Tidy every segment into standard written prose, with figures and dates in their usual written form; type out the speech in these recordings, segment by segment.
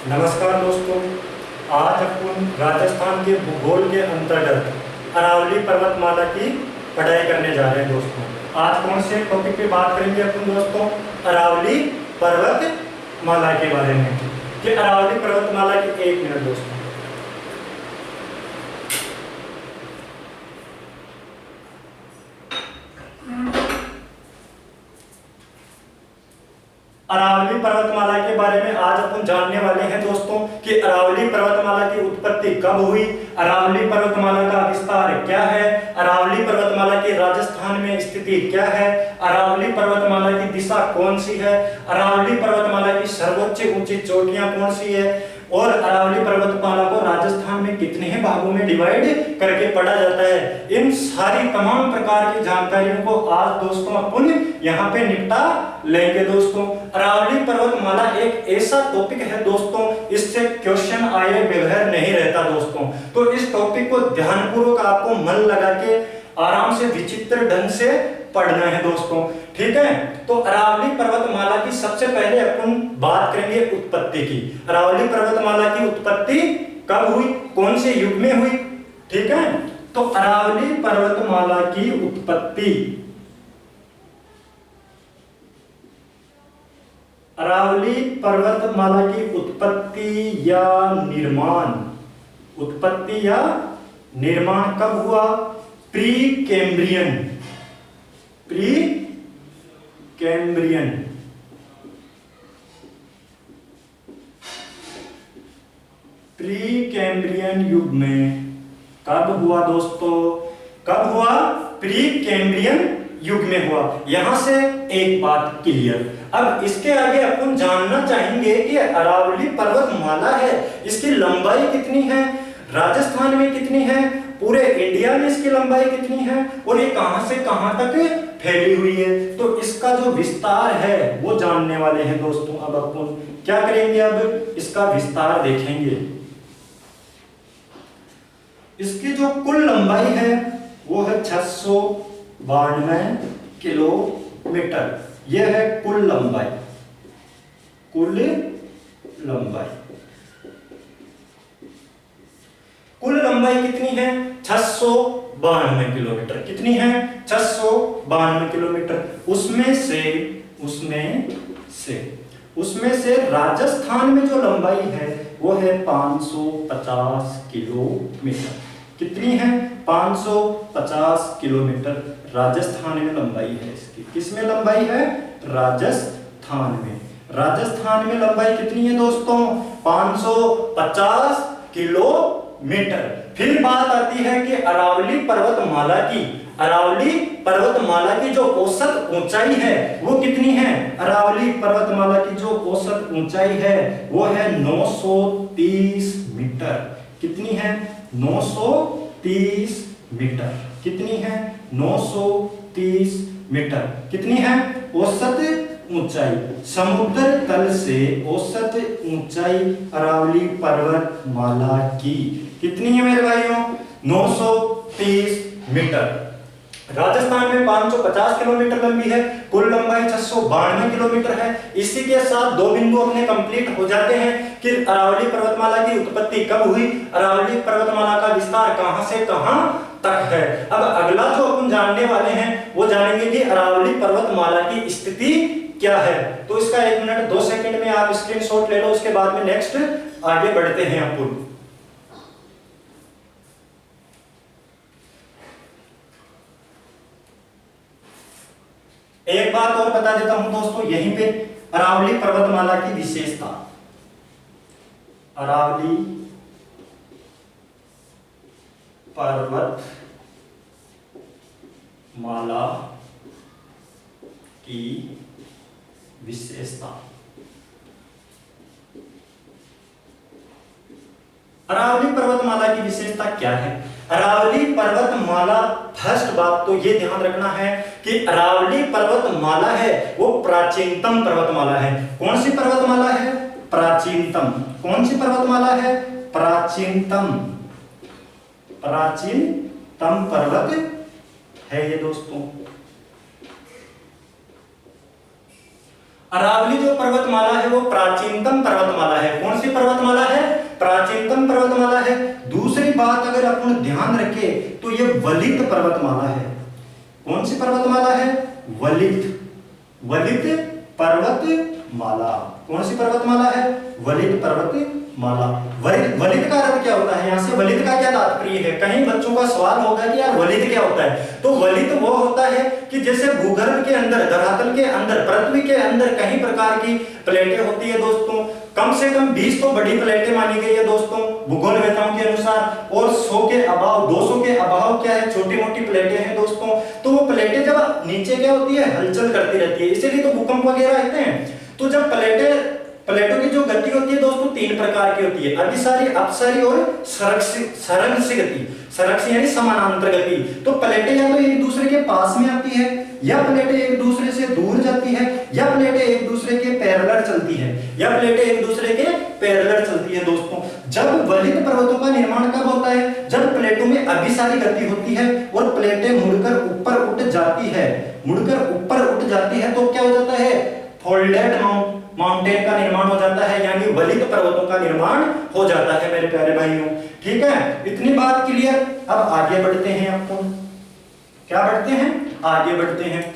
नमस्कार दोस्तों, आज अपन राजस्थान के भूगोल के अंतर्गत अरावली पर्वतमाला की पढ़ाई करने जा रहे हैं दोस्तों। आज कौन से टॉपिक पे बात करेंगे अपन दोस्तों? अरावली पर्वतमाला के बारे में। कि अरावली पर्वतमाला की 1 मिनट दोस्तों। अरावली पर्वतमाला के बारे में आज अपन जानने वाले हैं दोस्तों कि अरावली पर्वतमाला की उत्पत्ति कब हुई, अरावली पर्वतमाला का विस्तार क्या है, अरावली पर्वतमाला की राजस्थान में स्थिति क्या है, अरावली पर्वतमाला की दिशा कौन सी है, अरावली पर्वतमाला की सर्वोच्च ऊंची चोटियां कौन सी है, और अरावली पर्वतमाला को राजस्थान में कितने भागों में डिवाइड करके पढ़ा जाता है। इन सारी तमाम प्रकार की जानकारियों को आज दोस्तों अपन यहाँ पे निपटा लेंगे दोस्तों। अरावली पर्वतमाला एक ऐसा टॉपिक है दोस्तों, इससे क्वेश्चन आए बगैर नहीं रहता दोस्तों। तो इस टॉपिक को ध्यानपूर्वक आपको मन लगा के आराम से विचित्र ढंग से पढ़ना है दोस्तों, ठीक है। तो अरावली पर्वतमाला की सबसे पहले अपन बात करेंगे उत्पत्ति की। अरावली पर्वतमाला की उत्पत्ति कब हुई, कौन से युग में हुई, ठीक है। तो अरावली पर्वतमाला की उत्पत्ति, अरावली पर्वतमाला की उत्पत्ति या निर्माण, उत्पत्ति या निर्माण कब हुआ? Pre Cambrian, pre Cambrian, pre Cambrian युग में कब हुआ दोस्तों? कब हुआ? प्री कैम्ब्रियन युग में हुआ। यहां से एक बात क्लियर। अब इसके आगे अपन जानना चाहेंगे कि अरावली पर्वतमाला है, इसकी लंबाई कितनी है, राजस्थान में कितनी है, पूरे इंडिया में इसकी लंबाई कितनी है, और ये कहां से कहां तक फैली हुई है। तो इसका जो विस्तार है वो जानने वाले हैं दोस्तों। अब अपन क्या करेंगे? अब इसका विस्तार देखेंगे। इसकी जो कुल लंबाई है वो है 692 किलोमीटर। यह है कुल लंबाई, कुल लंबाई। कुल लंबाई कितनी है? 692 किलोमीटर। कितनी है? 692 किलोमीटर। उसमें से राजस्थान में जो लंबाई है वो है 550 किलोमीटर। कितनी है? 550 किलोमीटर राजस्थान में लंबाई है इसकी। किसमें लंबाई है? राजस्थान में। राजस्थान में लंबाई कितनी है दोस्तों? 550 किलोमीटर। फिर बात आती है कि अरावली पर्वतमाला की, अरावली पर्वतमाला की जो औसत ऊंचाई है वो कितनी है? अरावली पर्वतमाला की जो औसत ऊंचाई है वो है 930 मीटर। कितनी है? 930 मीटर। कितनी है? 930 मीटर। कितनी है औसत ऊंचाई? समुद्र तल से औसत ऊंचाई अरावली पर्वतमाला की कितनी है मेरे भाइयों? 930 मीटर। राजस्थान में 550 किलोमीटर लंबी है, कुल लंबाई 692 किलोमीटर है। इसी के साथ दो बिंदु अपने कंप्लीट हो जाते हैं कि अरावली पर्वतमाला की उत्पत्ति कब हुई, अरावली पर्वतमाला का विस्तार कहां से कहां तक है। अब अगला जो अपन जानने वाले हैं वो जानेंगे कि अरावली पर्वतमाला की स्थिति क्या है। तो इसका 1 मिनट 2 सेकंड में आप स्क्रीनशॉट ले लो, उसके बाद में नेक्स्ट आगे बढ़ते हैं अपन। एक बात और बता देता हूं दोस्तों यहीं पे, अरावली पर्वतमाला की विशेषता, अरावली पर्वतमाला की विशेषता। अरावली पर्वतमाला की विशेषता क्या है? अरावली पर्वतमाला, फर्स्ट बात तो ये ध्यान रखना है कि अरावली पर्वतमाला है वो प्राचीनतम पर्वतमाला है। कौन सी पर्वतमाला है? प्राचीनतम। कौन सी पर्वतमाला है? प्राचीनतम। प्राचीनतम पर्वत है ये दोस्तों। अरावली जो पर्वतमाला है वो प्राचीनतम पर्वतमाला है। कौन सी पर्वतमाला है? प्राचीनतम पर्वतमाला है। दूसरी बात अगर अपन ध्यान रखें तो ये वलित पर्वतमाला है। कौन सी पर्वतमाला है? वलित पर्वतमाला। कौन सी पर्वतमाला है? वलित पर्वतमाला। वलित का अर्थ क्या होता है? यहाँ से वलित का क्या तात्पर्य है? कहीं बच्चों का सवाल होगा कि यार वलित क्या होता है? तो वलित वो होता है कि जैसे भूगर्भ के अंदर, धरातल के अंदर, पृथ्वी के अंदर कई प्रकार की प्लेटें होती है दोस्तों। कम से कम 20 तो बड़ी प्लेटें मानी गई है दोस्तों भूगोलवेताओं के अनुसार, और 100 के अभाव, 200 के अभाव क्या है? छोटी मोटी प्लेटें हैं दोस्तों। तो वो प्लेटें जब नीचे क्या होती है? हलचल करती रहती है, इसीलिए तो भूकंप वगैरह आते हैं। तो जब प्लेटों की जो गति होती है दोस्तों 3 प्रकार की होती है, अभिसारी, अपसारी और संरक्षी गति। संरक्षी यानी समानांतर गति। तो प्लेटें या तो एक दूसरे के पास में आती है, या प्लेटें एक दूसरे से दूर जाती है, या प्लेटें एक दूसरे के पैरेलल चलती है, या प्लेटें एक दूसरे के पैरेलल चलती है दोस्तों। जब वलित पर्वतों का निर्माण कब होता है? जब प्लेटों में अभिसारी गति होती है और प्लेटें मुड़कर ऊपर उठ जाती है, तो क्या हो जाता है? फोल्डेड माउंटेन का निर्माण हो जाता है, यानी वलित पर्वतों का निर्माण हो जाता है मेरे प्यारे भाइयों। ठीक है, इतनी बात क्लियर। अब आगे बढ़ते हैं। अपन क्या बढ़ते हैं? आगे बढ़ते हैं।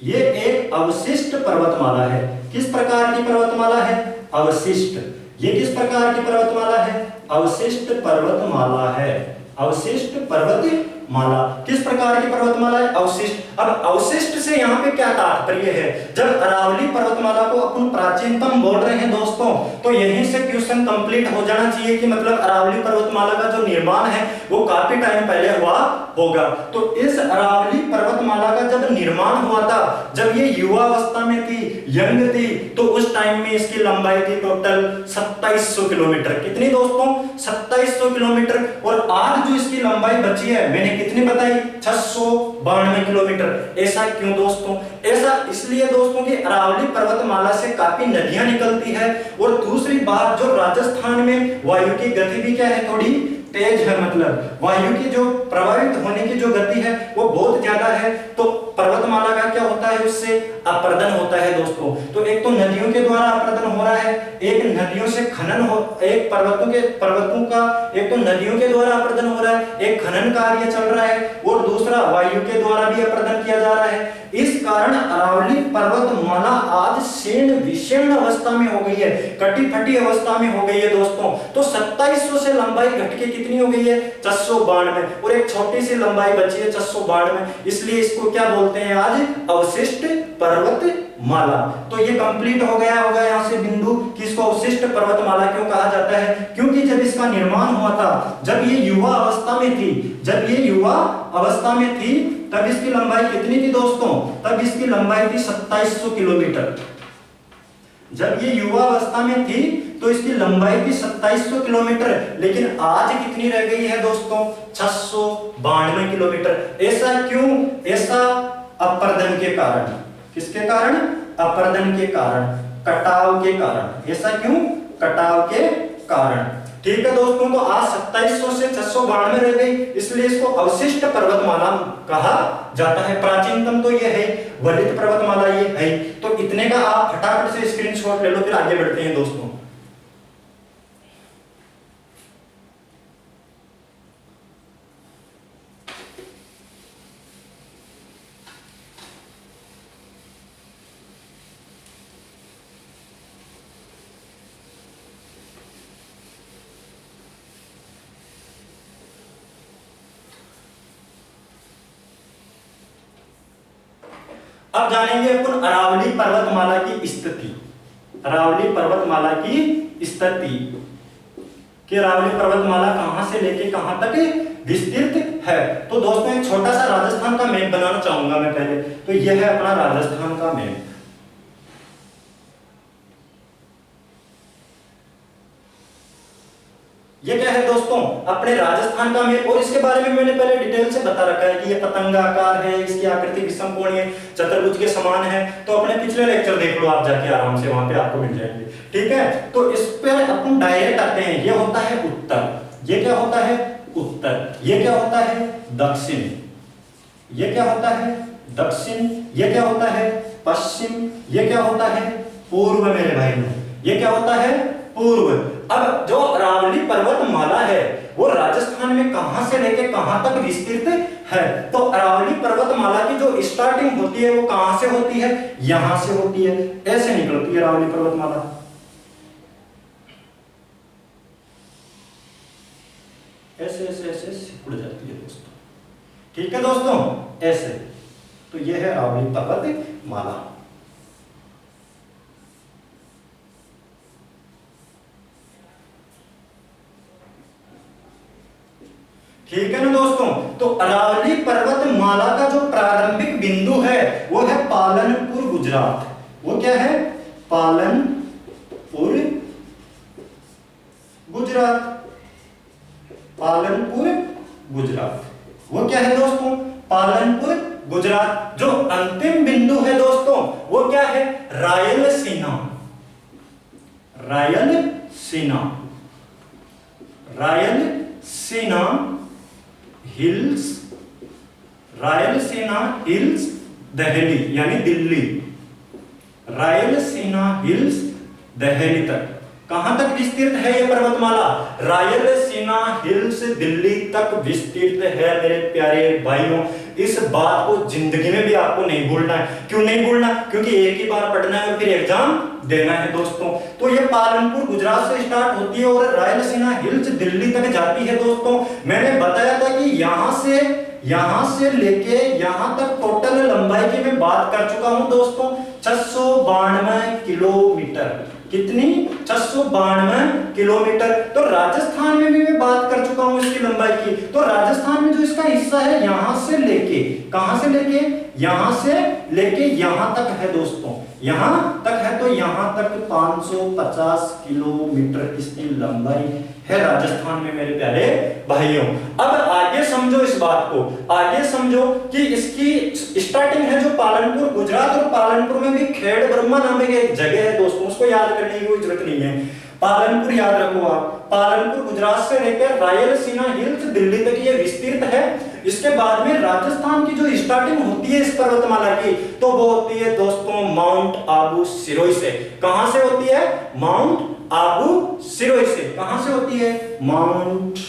ये एक अवशिष्ट पर्वतमाला है। किस प्रकार की पर्वतमाला है? अवशिष्ट। ये किस प्रकार की पर्वतमाला है? अवशिष्ट पर्वतमाला है। अवशिष्ट पर्वतमाला किस प्रकार की पर्वतमाला है? अवशिष्ट। अब अवशिष्ट से यहाँ पे क्या तात्पर्य है? जब अरावली पर्वतमाला को अपन प्राचीनतम बोल रहे हैं दोस्तों, तो यहीं से क्वेश्चन कंप्लीट हो जाना चाहिए कि मतलब अरावली पर्वतमाला का जो निर्माण है वो काफी टाइम पहले हुआ होगा। तो इस अरावली पर्वतमाला का जब निर्माण हुआ था, जब ये युवा अवस्था में थी, यंग थी, तो उस टाइम में इसकी लंबाई थी टोटल 2700 किलोमीटर। कितनी दोस्तों? 2700 किलोमीटर। और आज जो इसकी लंबाई बची है, मैंने कितनी बताई? 692 किलोमीटर। ऐसा क्यों दोस्तों? ऐसा इसलिए दोस्तों कि अरावली पर्वतमाला से काफी नदियां निकलती है, और दूसरी बात जो राजस्थान में वायु की गति भी क्या है? थोड़ी तेज है। मतलब वायु की जो प्रभावित होने की जो गति है वो बहुत ज्यादा है। तो पर्वतमाला का क्या होता है? उससे अपर्दन होता है दोस्तों। तो एक तो नदियों के द्वारा अपर्दन हो रहा है, एक नदियों से खनन हो, एक पर्वतों का एक तो नदियों के द्वारा अपर्दन हो रहा है, एक खनन कार्य चल रहा है, और दूसरा वायु के द्वारा भी अपर्दन किया जा रहा है। इस कारण अरावली पर्वतमाला आज शीर्ण विशीर्ण अवस्था में हो गई है, कटी फटी अवस्था में हो गई है दोस्तों। तो 2700 से लंबाई घट के कितनी हो गई है? 692, और एक छोटी सी लंबाई बची है 692। इसलिए इसको क्या बोलते हैं आज? अवशिष्ट पर्वतमाला। तो ये कंप्लीट हो गया होगा यहाँ से बिंदु कि इसको अवशिष्ट पर्वतमाला क्यों कहा जाता है? क्योंकि जब इसका निर्माण हुआ था, जब ये युवा अवस्था में थी, तब इसकी लंबाई कितनी थी दोस्तों? तब इसकी लंबाई थी 2700 किलोमीटर। जब ये युवा अवस्था में थी तो इसकी लंबाई थी 2700 किलोमीटर, लेकिन आज कितनी रह गई है दोस्तों? 692 किलोमीटर। ऐसा क्यों? ऐसा अपर्दन के कारण। किसके कारण? अपर्दन के कारण, कटाव के कारण। ऐसा क्यों? कटाव के कारण। ठीक है दोस्तों, तो आज 2700 से 692 रह गई, इसलिए इसको अवशिष्ट पर्वतमाला कहा जाता है। प्राचीनतम तो ये है, वलित पर्वतमाला ये है। तो इतने का आप फटाफट से स्क्रीनशॉट ले लो, फिर आगे बढ़ते हैं दोस्तों। अब जानेंगे अपन अरावली पर्वतमाला की स्थिति। अरावली पर्वतमाला की स्थिति कि अरावली पर्वतमाला कहां से लेके कहां तक विस्तृत है। तो दोस्तों एक छोटा सा राजस्थान का मैप बनाना चाहूंगा मैं पहले। तो यह है अपना राजस्थान का मैप। ये क्या है दोस्तों? अपने राजस्थान का मैप। और इसके बारे में मैंने पहले डिटेल से बता रखा है कि ये पतंगाकार है, इसकी आकृति विषमकोणीय चतुर्भुज के समान है। तो अपने पिछले लेक्चर देख लो आप जाके आराम से, वहां पे आपको मिल जाएंगे। ठीक है, तो इस पर अपन डायरेक्ट आते हैं। ये होता है उत्तर। ये क्या होता है? उत्तर। ये क्या होता है? दक्षिण। ये क्या होता है? दक्षिण। ये क्या होता है? पश्चिम, ये क्या होता है? पूर्व मेरे भाई, ये क्या होता है? पूर्व। अब जो अरावली पर्वतमाला है वो राजस्थान में कहां से लेकर कहां तक विस्तृत है? तो अरावली पर्वतमाला की जो स्टार्टिंग होती है वो कहां से होती है? यहां से होती है, ऐसे निकलती है अरावली पर्वतमाला, ऐसे ऐसे ऐसे सिकुड़ जाती है दोस्तों। ठीक है दोस्तों, ऐसे। तो यह है अरावली पर्वतमाला। ठीक है ना दोस्तों, तो अरावली पर्वतमाला का जो प्रारंभिक बिंदु है वो है पालनपुर गुजरात। वो क्या है? पालनपुर गुजरात, पालनपुर गुजरात। वो क्या है दोस्तों? पालनपुर गुजरात। जो अंतिम बिंदु है दोस्तों वो क्या है? रायलसीना, रायलसीना, रायलसीना हिल्स, रायलसीना हिल्स दहली यानी दिल्ली, रायलसीना हिल्स दहली तक। कहां तक विस्तृत है ये पर्वतमाला? रायलसीना हिल्स दिल्ली तक विस्तृत है मेरे प्यारे भाइयों। इस बात को जिंदगी में भी आपको नहीं भूलना है। क्यों नहीं भूलना? क्योंकि एक ही बार पढ़ना है और फिर एग्जाम देना है दोस्तों। तो ये पालनपुर गुजरात से स्टार्ट होती है और रायलसीना हिल्स दिल्ली तक जाती है दोस्तों। मैंने बताया था कि यहां से लेके यहां तक टोटल लंबाई की मैं बात कर चुका हूं दोस्तों, 692 किलोमीटर। कितनी? 692 किलोमीटर। तो राजस्थान में भी मैं बात कर चुका हूं इसकी लंबाई की। तो राजस्थान में जो इसका हिस्सा है यहां से लेके, कहां से लेके? यहां से लेके यहां तक है दोस्तों, यहां तक है। तो यहां तक 550 किलोमीटर इसकी लंबाई है राजस्थान में मेरे प्यारे भाइयों। अब आगे समझो इस बात को, आगे समझो कि इसकी स्टार्टिंग है जो पालनपुर गुजरात, और पालनपुर में भी खेड़ ब्रह्मा नामक एक जगह है दोस्तों, उसको याद करने की कोई जरूरत नहीं है। पालनपुर याद रखो आप। पालनपुर गुजरात से लेकर रायलसीना हिल्स दिल्ली तक ये विस्तृत है। इसके बाद में राजस्थान की जो स्टार्टिंग होती है इस पर्वतमाला की, तो वो होती है दोस्तों माउंट आबू सिरोही से। कहां से होती है? माउंट आबू सिरोही से। कहां से होती है? माउंट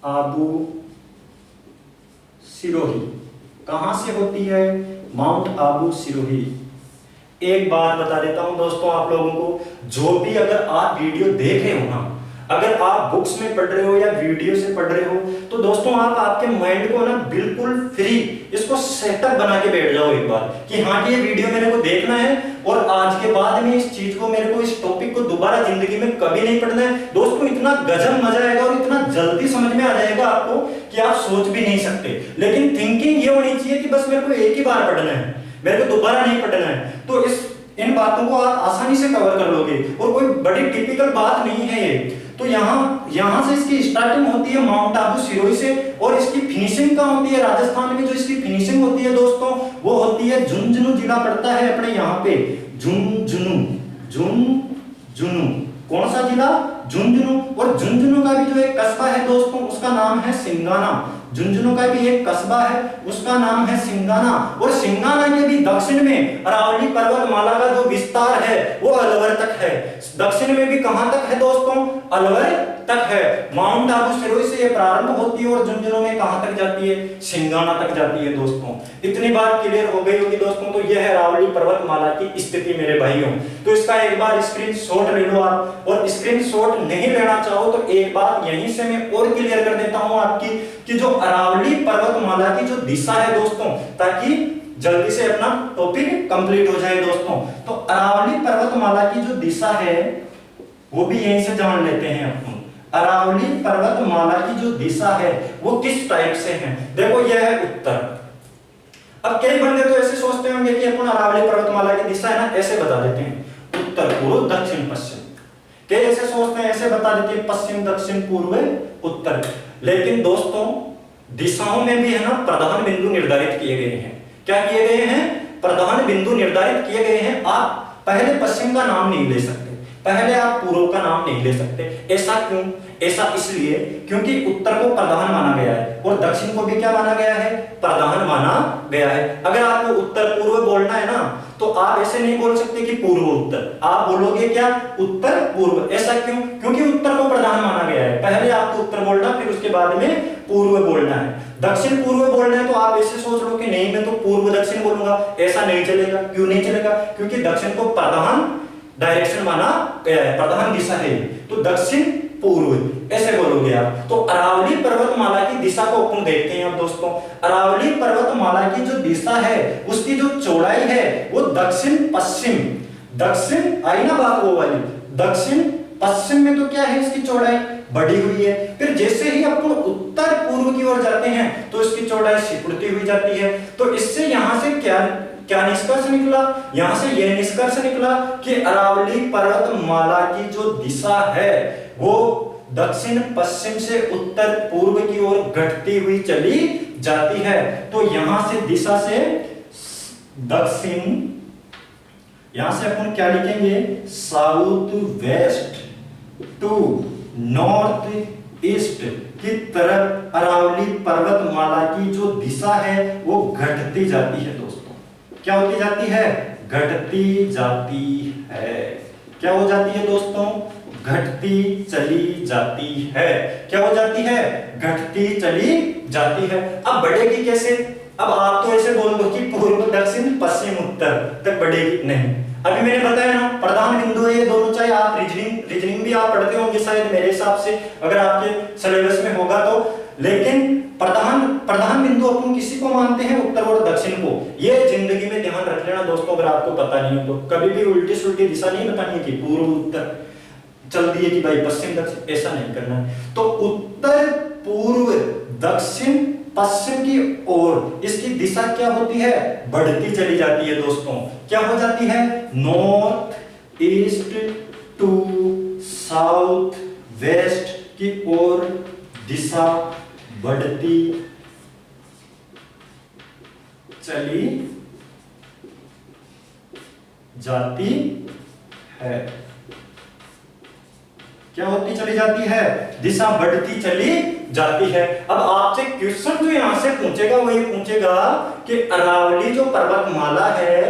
आबू सिरोही। कहां से होती है? माउंट आबू सिरोही। एक बात बता देता हूं दोस्तों आप लोगों को, जो भी अगर आप वीडियो देख रहे हो ना, अगर आप बुक्स में पढ़ रहे हो या वीडियो से पढ़ रहे हो, तो दोस्तों आप आपके माइंड को ना बिल्कुल फ्री इसको सेटअप बना के बैठ जाओ एक बार कि हाँ ये वीडियो मेरे को देखना है और आज के बाद में इस चीज को, मेरे को इस टॉपिक को दोबारा जिंदगी में कभी नहीं पढ़ना है। दोस्तों इतना गजब मजा आएगा और इतना जल्दी समझ में आ जाएगा आपको कि आप सोच भी नहीं सकते। लेकिन थिंकिंग ये होनी चाहिए कि बस मेरे को एक ही बार पढ़ना है, मेरे को दोबारा नहीं पढ़ना है। तो इन बातों को आप आसानी से कवर कर लोगे और कोई बड़ी टिपिकल बात नहीं है ये। तो यहां से इसकी स्टार्टिंग होती है माउंट आबू सिरोही से, और इसकी फिनिशिंग कहां होती है? राजस्थान में जो इसकी फिनिशिंग होती है दोस्तों वो होती है झुंझुनू जिला पड़ता है अपने यहाँ पे, झुंझुनू। झुंझुनू कौन सा जिला? झुंझुनू। और झुंझुनू का भी जो एक कस्बा है दोस्तों उसका नाम है सिंगाना। झुंझुनू का भी एक कस्बा है उसका नाम है सिंगाना। और सिंगाना के भी दक्षिण में अरावली पर्वतमाला का जो विस्तार है वो अलवर तक है। दक्षिण में भी कहां तक है दोस्तों? अलवर तक है। माउंट आबू सिरोही से ये प्रारंभ होती है और झुंझुनू में कहां तक जाती है? सिंगाना तक जाती है दोस्तों। इतनी बात क्लियर हो गई होगी दोस्तों। तो यह है अरावली पर्वतमाला की स्थिति मेरे भाइयों। तो इसका एक बार स्क्रीनशॉट ले लो आप, और स्क्रीनशॉट नहीं लेना चाहो तो एक बात यहीं से मैं और क्लियर कर देता हूं आपकी कि जो अरावली पर्वतमाला की जो दिशा है दोस्तों, ताकि जल्दी से अपना टॉपिक कंप्लीट हो जाए दोस्तों। तो अरावली पर्वतमाला की जो दिशा है वो भी यहीं से जान लेते हैं अपन। अरावली पर्वतमाला की जो दिशा है वो किस टाइप से है? देखो यह है उत्तर। अब कई बंदे तो ऐसे सोचते होंगे कि अपन अरावली पर्वतमाला की दिशा है ना ऐसे बता देते हैं, उत्तर पूर्व दक्षिण पश्चिम। कई ऐसे सोचते हैं, ऐसे बता देते हैं पश्चिम दक्षिण पूर्व उत्तर। लेकिन दोस्तों दिशाओं में भी है ना प्रधान बिंदु निर्धारित किए गए हैं। क्या किए गए हैं? प्रधान बिंदु निर्धारित किए गए हैं। आप पहले पश्चिम का नाम नहीं ले सकते, पहले आप पूर्व का नाम नहीं ले सकते। ऐसा क्यों? ऐसा इसलिए क्योंकि उत्तर को प्रधान माना गया है और दक्षिण को भी क्या माना गया है? प्रधान माना गया है। अगर आपको उत्तर पूर्व बोलना है ना, तो आप ऐसे नहीं बोल सकते कि पूर्व उत्तर, आप बोलोगे क्या? उत्तर पूर्व। ऐसा क्यों? क्योंकि उत्तर को प्रधान माना गया है। पहले आपको उत्तर बोलना, फिर उसके बाद में पूर्व बोलना है। दक्षिण पूर्व बोलना है तो आप ऐसे सोच लो कि नहीं मैं तो पूर्व दक्षिण बोलूंगा, ऐसा नहीं चलेगा। क्यों नहीं चलेगा? क्योंकि दक्षिण को प्रधान डायरेक्शन माना गया है, प्रधान दिशा है, तो दक्षिण पूर्व ऐसे बोलोगे आप। तो अरावली पर्वतमाला की दिशा को अपन देखते हैं अब दोस्तों। अरावली पर्वतमाला की जो दिशा है उसकी जो चौड़ाई है वो दक्षिण पश्चिम, दक्षिण आई ना बात वो वाली, दक्षिण पश्चिम में तो क्या है इसकी चौड़ाई बढ़ी हुई है। फिर जैसे ही अपन उत्तर पूर्व की ओर जाते हैं तो इसकी चौड़ाई सिकुड़ती हुई जाती है। तो इससे यहां से क्या निष्कर्ष निकला? यहां से यह निष्कर्ष निकला कि अरावली पर्वतमाला की जो दिशा है वो दक्षिण पश्चिम से उत्तर पूर्व की ओर घटती हुई चली जाती है। तो यहां से दिशा से दक्षिण, यहां से अपन क्या लिखेंगे? South west to north east की तरफ अरावली पर्वतमाला की जो दिशा है वो घटती जाती है दोस्तों। क्या होती जाती है? घटती जाती है। क्या हो जाती है दोस्तों? घटती चली जाती है। क्या हो जाती है? घटती चली जाती है। अब बढ़ेगी कैसे? अब आप तो ऐसे बोल दो कि पूर्व दक्षिण पश्चिम उत्तर तक बढ़ेगी, नहीं। अभी मैंने बताया ना प्रधान बिंदु है ये दोनों, चाहे आप रीजनिंग भी आप पढ़ते होंगे शायद मेरे हिसाब से, अगर आपके सिलेबस में होगा तो। लेकिन प्रधान बिंदु अपन किसी को मानते हैं? उत्तर और दक्षिण को। ये जिंदगी में ध्यान रख लेना दोस्तों, अगर आपको पता नहीं हो तो। कभी भी उल्टी सुल्टी दिशा नहीं बतानी है कि पूर्व उत्तर चल दिए कि भाई पश्चिम दक्षिण, ऐसा नहीं करना है। तो उत्तर पूर्व दक्षिण पश्चिम की ओर इसकी दिशा क्या होती है? बढ़ती चली जाती है दोस्तों। क्या हो जाती है? North east to south west की ओर दिशा बढ़ती चली जाती है। क्या होती चली जाती है? दिशा बढ़ती चली जाती है। अब आपसे क्वेश्चन जो यहां से पूछेगा वो ये पूछेगा कि अरावली जो पर्वतमाला है,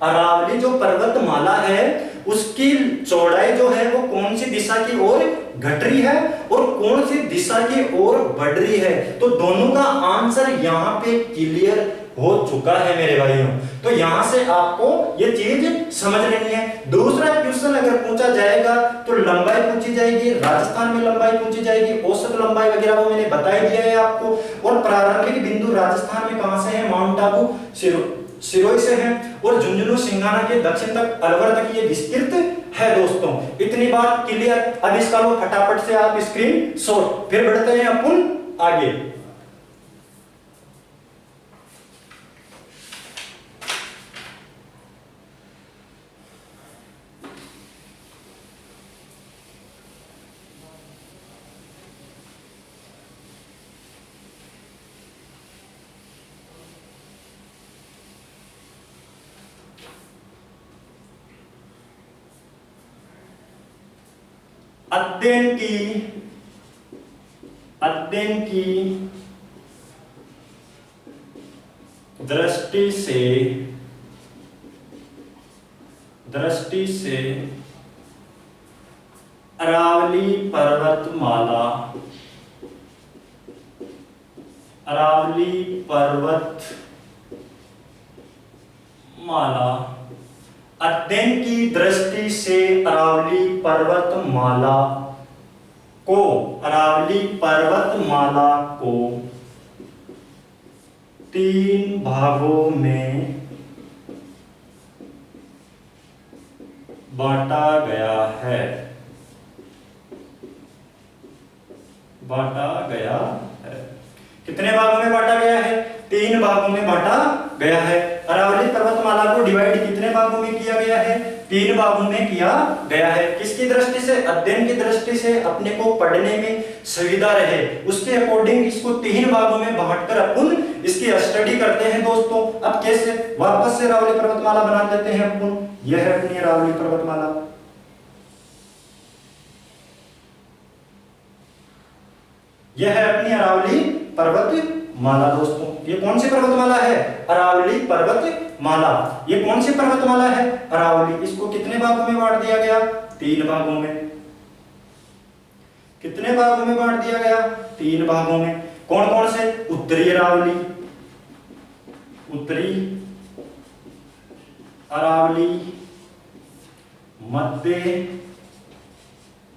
अरावली जो पर्वतमाला है उसकी चौड़ाई जो है वो कौन सी दिशा की ओर घट रही है और कौन सी दिशा की ओर बढ़ रही है? तो दोनों का आंसर यहां पे क्लियर हो चुका है मेरे भाइयों। तो यहां से आपको ये चीज समझ लेनी है। दूसरा क्वेश्चन अगर पूछा जाएगा तो लंबाई पूछी जाएगी, राजस्थान में लंबाई पूछी जाएगी, औसत लंबाई वगैरह वो मैंने बता दिया है आपको। और प्रारंभिक बिंदु राजस्थान में कहां से है? माउंट आबू सिरोही से है और झुंझुनू सिंघाना के दक्षिण तक अलवर तक ये विस्तृत है दोस्तों। इतनी बात क्लियर। अब इसका लो फटाफट से आप स्क्रीन शॉट, फिर बढ़ते हैं अपन आगे। अध्ययन की दृष्टि से अरावली पर्वतमाला अध्ययन की दृष्टि से अरावली पर्वतमाला को 3 भागों में बांटा गया है। कितने भागों में बांटा गया है? 3 भागों में बांटा गया है। अरावली पर्वतमाला को डिवाइड कितने भागों में किया गया है? 3 भागों में किया गया है। किसकी दृष्टि से? अध्ययन की दृष्टि से, अपने को पढ़ने में सुविधा रहे उसके अकॉर्डिंग इसको 3 भागों में बांटकर अपन इसकी स्टडी करते हैं दोस्तों। अब कैसे? वापस से अरावली पर्वतमाला बना देते हैं अपन। यह है अपनी अरावली पर्वतमाला। यह है अपनी अरावली पर्वतमाला दोस्तों। ये कौन सी पर्वतमाला है? अरावली पर्वतमाला। ये कौन सी पर्वतमाला है? अरावली। इसको कितने भागों में बांट दिया गया? 3 भागों में। कितने भागों में बांट दिया गया? 3 भागों में। कौन कौन से? उत्तरी अरावली, उत्तरी अरावली, मध्य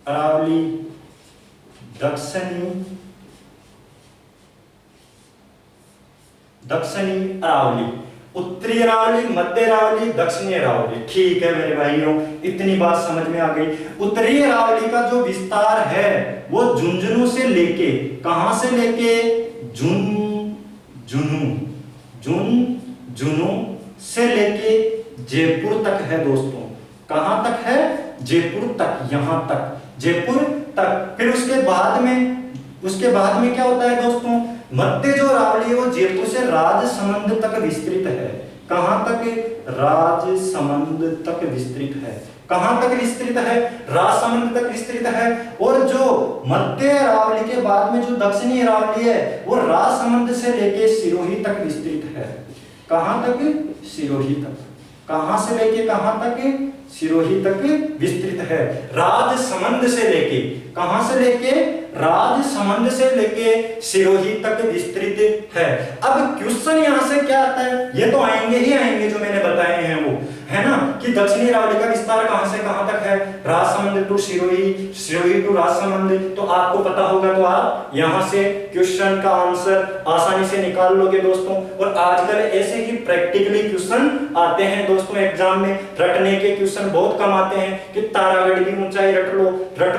अरावली, दक्षिणी अरावली। उत्तरी अरावली, मध्य अरावली, दक्षिणी अरावली। ठीक है मेरे भाइयों, इतनी बात समझ में आ गई। उत्तरी अरावली का जो विस्तार है वो झुंझुनू से लेके, कहां से लेके? झुंझुनू से लेके जयपुर तक है दोस्तों। कहां तक है? जयपुर तक, यहां तक, जयपुर तक। फिर उसके बाद में क्या होता है दोस्तों? मध्य जो अरावली है वो जयपुर से राजसमंद तक विस्तृत है। कहां तक? राजसमंद तक विस्तृत है। कहां तक विस्तृत है? राजसमंद तक विस्तृत है। और जो मध्य अरावली के बाद में जो दक्षिणी अरावली है वो राजसमंद से लेके सिरोही तक विस्तृत है। कहां तक? सिरोही तक। कहां से लेके कहां तक? सिरोही तक विस्तृत है। राजसमंद से लेके, कहां से लेके? राजसमंद से लेके सिरोही तक विस्तृत है। अब क्वेश्चन यहां से क्या आता है? ये तो आएंगे ही आएंगे जो मैंने बताए हैं वो, है ना, कि दक्षिणी अरावली का विस्तार कहां से कहां तक है? Rajsamand to Sirohi, Sirohi to Rajsamand. तो आपको पता होगा तो आप यहां से क्वेश्चन का आंसर आसानी से निकाल लोगे दोस्तों। और आजकल ऐसे ही प्रैक्टिकली क्वेश्चन आते हैं दोस्तों एग्जाम में। रटने के क्वेश्चन बहुत कम आते हैं कि तारागढ़ की ऊंचाई रट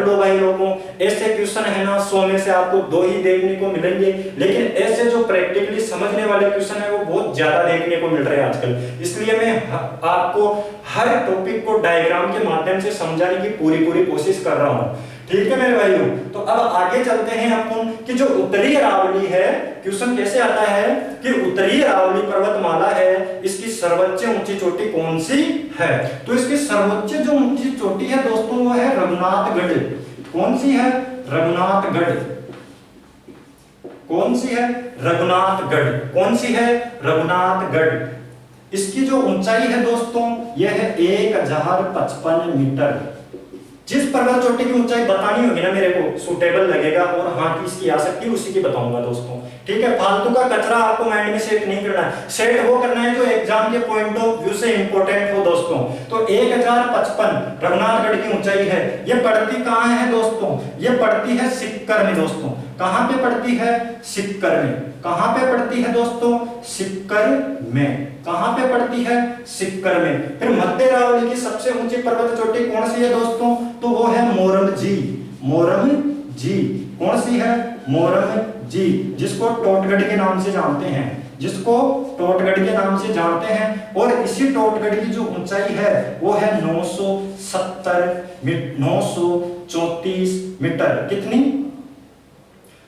लो भाई लोगों। ऐसे क्वेश्चन है ना 100 में से आपको 2 ही देखने को मिलेंगे। लेकिन ऐसे जो प्रैक्टिकली समझने वाले क्वेश्चन है वो बहुत ज्यादा देखने को मिल रहे हैं आजकल। इसलिए मैं आपको हर टॉपिक को डायग्राम के माध्यम से समझाने की पूरी कोशिश कर रहा हूं। ठीक है मेरे भाइयों, तो अब आगे चलते हैं अपन कि जो उत्तरी अरावली है, क्वेश्चन कैसे आता है कि उत्तरी अरावली पर्वतमाला है, इसकी सर्वोच्च ऊंची चोटी कौन सी है? तो इसकी सर्वोच्च जो ऊंची चोटी है दोस्तों वो है रघुनाथगढ़। कौन सी है? रघुनाथगढ़। कौन सी है? रघुनाथगढ़। कौन सी है? रघुनाथगढ़। इसकी जो ऊंचाई है दोस्तों यह है 1055 मीटर। जिस पर्वत चोटी की ऊंचाई बतानी होगी ना मेरे को सूटेबल लगेगा और हाँ की इसकी आ सकती है उसी की बताऊंगा दोस्तों। ठीक है, फालतू का कचरा आपको माइंड में सेट नहीं करना है। सेट वो करना है जो एग्जाम के पॉइंट ऑफ व्यू से इंपॉर्टेंट हो दोस्तों। तो 1055 रघुनाथगढ़ की ऊंचाई है। ये पड़ती कहां है दोस्तों? ये पड़ती है सिक्कर में दोस्तों। कहां पे पड़ती है? सिक्कर में। कहां पे पड़ती है दोस्तों? सिक्कर में। कहां पे पड़ती है? सिक्कर में। फिर मध्य अरावली की सबसे ऊंची पर्वत चोटी कौन सी है दोस्तों? तो वो है मोरमजी। मोरमजी। कौन सी है? मोरमजी, जिसको टोटगढ़ के नाम से जानते हैं, जिसको टोटगढ़ के नाम से जानते हैं। और इसी टोटगढ़ की जो ऊंचाई है वो है 934 मीटर। कितनी?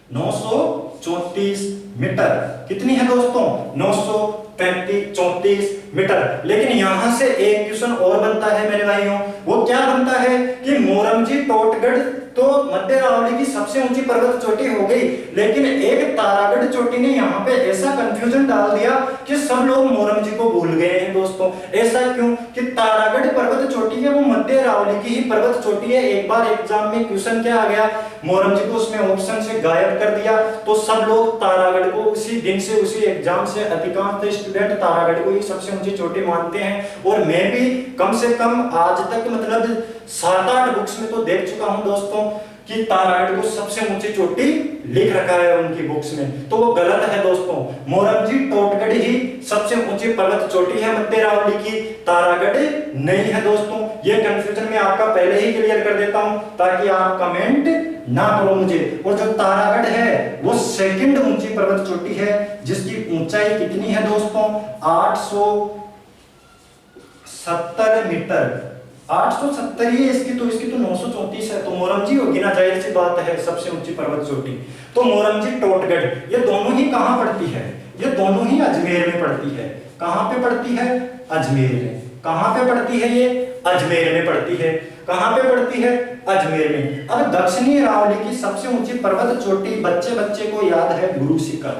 934 मीटर। कितनी है दोस्तों? 934 मीटर। लेकिन यहां से एक क्वेश्चन और बनता है मेरे भाइयों। वो क्या बनता है कि मोरमजी टोटगढ़ तो मध्य अरावली की सबसे ऊंची पर्वत चोटी हो गई, लेकिन एक तारागढ़ चोटी ने यहाँ पे ऐसा कंफ्यूजन डाल दिया कि सब लोग मोरमजी को भूल गए हैं दोस्तों। ऐसा क्यों कि तारागढ़ पर्वत चोटी है वो मध्य अरावली की ही पर्वत चोटी है। एक बार एग्जाम में क्वेश्चन क्या आ गया, मोरमजी को उसमें ऑप्शन से गायब कर दिया, तो सब लोग तारागढ़ को उसी दिन से उसी एग्जाम से अधिकांश स्टूडेंट तारागढ़ को ही सबसे ऊंची चोटी मानते हैं। और मैं भी कम से कम आज तक मतलब 7-8 बुक्स में तो देख चुका हूं दोस्तों कि तारागढ़ को सबसे ऊंची चोटी लिख रखा है उनकी बुक्स में, तो वो गलत है दोस्तों। मोरमजी टोटगढ़ ही सबसे ऊंची पर्वत चोटी है मध्य अरावली की, तारागढ़ नहीं है दोस्तों। ये कंफ्यूजन मैं आपका पहले ही क्लियर कर देता हूं ताकि आप कमेंट ना करो मुझे। और जो तारागढ़ है वो सेकंड ऊंची पर्वत चोटी है, जिसकी ऊंचाई कितनी है दोस्तों? 870 मीटर। 870 ही है इसकी तो 934 है, तो मोरमजी होगी ना, जाहिर सी बात है सबसे ऊंची पर्वत चोटी। तो मोरमजी टोटगढ़ ये दोनों ही कहां पड़ती है? ये दोनों ही अजमेर में पड़ती है। कहां पे पड़ती है? अजमेर में। कहां पे पड़ती है? ये अजमेर में पड़ती है। कहाँ पे पड़ती है? अजमेर में। अब दक्षिणी अरावली की सबसे ऊंची पर्वत चोटी बच्चे बच्चे को याद है गुरु शिखर।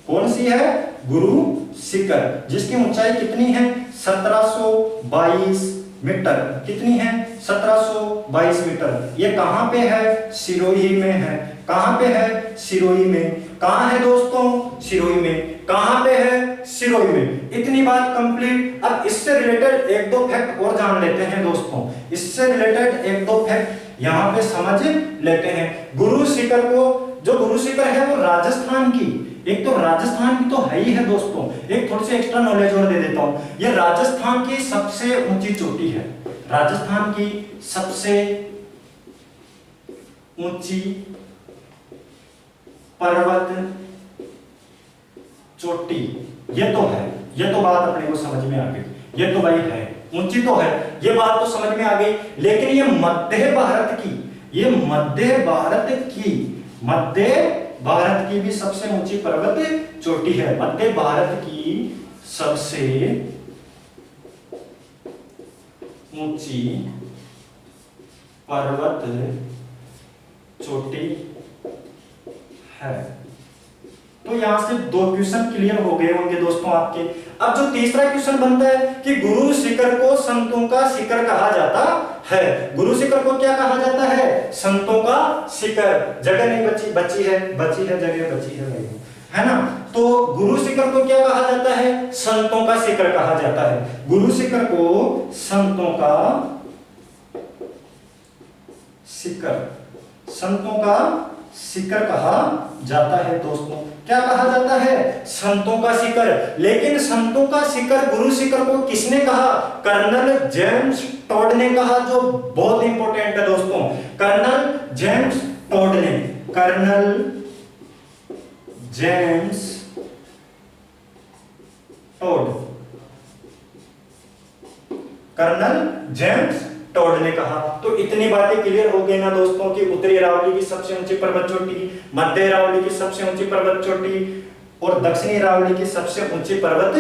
कौन सी है? गुरु शिखर, जिसकी ऊंचाई कितनी है? 1722 मीटर। कितनी है? 1722 मीटर। ये कहां पे है? सिरोही में है। कहां पे है? सिरोही में। कहां है दोस्तों? सिरोही में। कहां पे है? सिरोही में। इतनी बात कंप्लीट। अब इससे रिलेटेड एक दो फैक्ट और जान लेते हैं दोस्तों। इससे रिलेटेड एक दो फैक्ट यहां पे समझ लेते हैं। गुरु शिखर को, जो गुरु शिखर है वो राजस्थान की, एक तो राजस्थान की तो है ही है दोस्तों, एक थोड़ी सी एक्स्ट्रा नॉलेज और दे देता हूं। ये राजस्थान की सबसे ऊंची चोटी है। राजस्थान की सबसे ऊंची पर्वत चोटी, ये तो है, ये तो बात अपने को समझ में आ गई। ये तो भाई है, ऊंची तो है, ये बात तो समझ में आ गई। लेकिन ये मध्य भारत की, ये मध्य भारत की भी सबसे ऊंची पर्वत चोटी है। मध्य भारत की सबसे ऊंची पर्वत चोटी है। तो यहां से दो क्वेश्चन क्लियर हो गए होंगे दोस्तों आपके। अब जो तीसरा क्वेश्चन बनता है कि गुरु शिखर को संतों का शिखर कहा जाता है। गुरु शिखर को क्या कहा जाता है? संतों का शिखर। जगह नहीं बची है जगह बची है ना। तो गुरु शिखर को क्या कहा जाता है? संतों का शिखर कहा जाता है। गुरु शिखर को संतों का शिखर कहा जाता है दोस्तों। क्या कहा जाता है? संतों का शिखर। लेकिन संतों का शिखर, गुरु शिखर को किसने कहा? कर्नल जेम्स टॉड ने कहा, जो बहुत इंपॉर्टेंट है दोस्तों। कर्नल जेम्स टॉड ने, colonel James Tod, colonel James Tod ने कहा। तो इतनी बातें क्लियर हो गई ना दोस्तों कि उत्तरी अरावली की सबसे ऊंची पर्वत चोटी, मध्य अरावली की सबसे ऊंची पर्वत चोटी और दक्षिणी अरावली की सबसे ऊंची पर्वत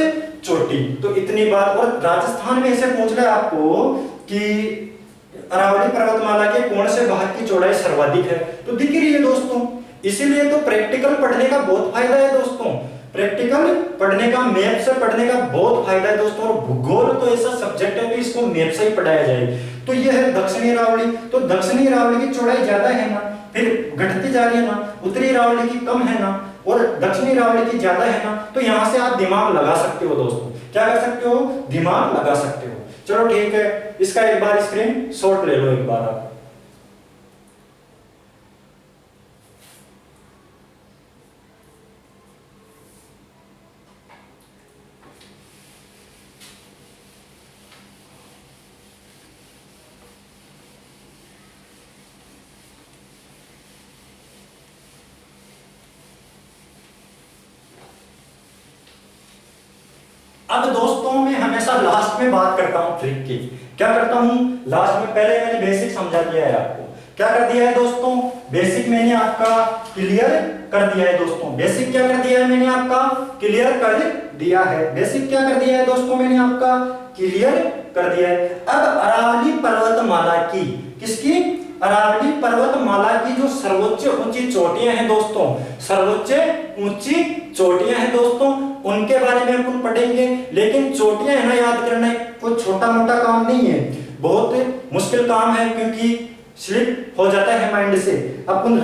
चोटी। तो इतनी बात। और राजस्थान में ऐसे पूछ रहा है आपको कि अरावली पर्वतमाला के कौन से भाग की चौड़ाई सर्वाधिक है, तो दिख रही है दोस्तों। इसीलिए तो प्रैक्टिकल पढ़ने का बहुत फायदा है दोस्तों। प्रैक्टिकल पढ़ने का, मैप से पढ़ने का बहुत फायदा है दोस्तों। और भूगोल तो ऐसा सब्जेक्ट है कि इसको मैप से ही पढ़ाया जाए। तो ये है दक्षिणी अरावली। तो दक्षिणी अरावली की चौड़ाई ज्यादा है ना, फिर घटती जा रही है ना। उत्तरी अरावली की कम है ना, और दक्षिणी अरावली की ज्यादा है ना। तो यहां से आप दिमाग लगा सकते हो दोस्तों। क्या कर सकते हो? दिमाग लगा सकते हो। चलो ठीक है, इसका एक बार स्क्रीन शॉट ले लो एक बार आप। अब दोस्तों मैं हमेशा लास्ट में बात करता हूं ट्रिक की। क्या करता हूं? लास्ट में। पहले मैंने बेसिक समझा दिया है आपको। क्या कर दिया है दोस्तों? बेसिक मैंने आपका क्लियर कर दिया है दोस्तों। बेसिक क्या कर दिया है? मैंने आपका क्लियर कर दिया है। बेसिक क्या कर दिया है दोस्तों? मैंने आपका क्लियर कर दिया है। अब अरावली पर्वतमाला की, किसकी? अरावली पर्वतमाला की जो सर्वोच्च ऊंची चोटियां हैं दोस्तों, सर्वोच्च ऊंची चोटियां हैं दोस्तों, उनके बारे में अपन पढ़ेंगे। लेकिन चोटियां है ना, याद करना कोई छोटा मोटा काम नहीं है, बहुत मुश्किल काम है, क्योंकि स्लिप हो जाता है माइंड से। अपन